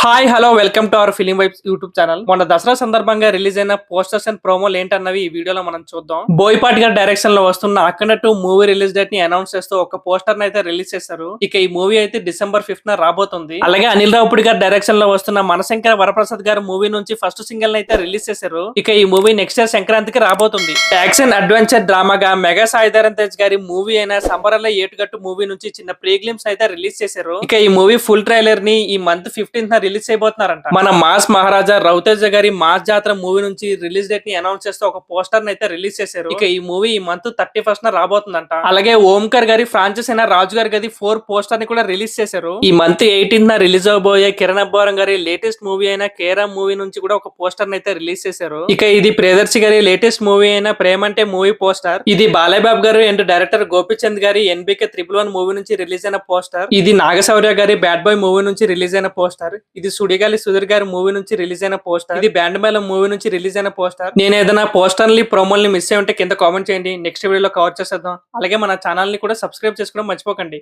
Hi hello welcome to our film vibes YouTube channel. మొన్న దసరా సందర్భంగా release అయిన posters and ప్రోమోలు ఏంటన్నవి ఈ వీడియోలో మనం చూద్దాం. బోయపాటి గారి డైరెక్షన్ లో వస్తున్న అఖండ 2 మూవీ రిలీజ్ డేట్ ని అనౌన్స్ చేస్తూ ఒక పోస్టర్ అయితే రిలీజ్ చేశారు. ఇక ఈ మూవీ అయితే డిసెంబర్ 5th రాబోతుంది. అలాగే అనిల్ రావుపూడి గారి డైరెక్షన్ లో వస్తున్న మనశంకర వరప్రసాద్ గారి మూవీ నుంచి ఫస్ట్ సింగిల్ అయితే రిలీజ్ చేశారు. ఇక ఈ మూవీ నెక్స్ట్ ఇయర్ సంక్రాంతికి రాబోతుంది. Action adventure డ్రామాగా mega Saidharan Tej గారి మూవీ అయిన సంబరాల ఏటుగట్టు మూవీ నుంచి చిన్న ప్రీ గ్లిమ్స్ అయితే రిలీజ్ చేశారు. ఇక ఈ మూవీ ఫుల్ ట్రైలర్ ని ఈ మంత్ 15th రిలీజ్ అయిపోతున్నారంట. మన మాస్ మహారాజా రవితేజ గారి మాస్ జాతర మూవీ నుంచి రిలీజ్ డేట్ ని అనౌన్స్ చేస్తూ ఒక పోస్టర్ అయితే రిలీజ్ చేశారు. ఇక ఈ మూవీ ఈ మంత్ 31st రాబోతుందంట. అలాగే ఓంకార్ గారి ఫ్రాంచైజ్ అయిన రాజు గారి గది 4 పోస్టర్ ని కూడా రిలీజ్ చేశారు. ఈ మంత్ 18th రిలీజ్ అవబోయే కిరణ్ అబ్బవరం గారి లేటెస్ట్ మూవీ అయిన కేరా మూవీ నుంచి కూడా ఒక పోస్టర్ అయితే రిలీజ్ చేశారు. ఇక ఇది ప్రియదర్శి గారి లేటెస్ట్ మూవీ అయిన ప్రేమంటే మూవీ పోస్టర్. ఇది బాలయ్య బాబు గారు అండ్ డైరెక్టర్ గోపిచంద్ గారి ఎన్బికే 111 మూవీ నుంచి రిలీజ్ అయిన పోస్టర్. ఇది నాగశౌర్య గారి బ్యాడ్ బాయ్ మూవీ నుంచి రిలీజ్ అయిన పోస్టర్. ఇది సుడిగాలి సుధీర్ గారి మూవీ నుంచి రిలీజ్ అయిన పోస్టర్. ఇది బ్యాండ్ మేళం మూవీ నుంచి రిలీజ్ అయిన పోస్టర్. నేను ఏదైనా పోస్టర్ని ప్రోమోల్ని మిస్ అయ్యి ఉంటే కింద కామెంట్ చేయండి. నెక్స్ట్ వీడియోలో కవర్ చేసేద్దాం. అలాగే మన ఛానల్ ని కూడా సబ్స్క్రైబ్ చేసుకోవడం మర్చిపోకండి.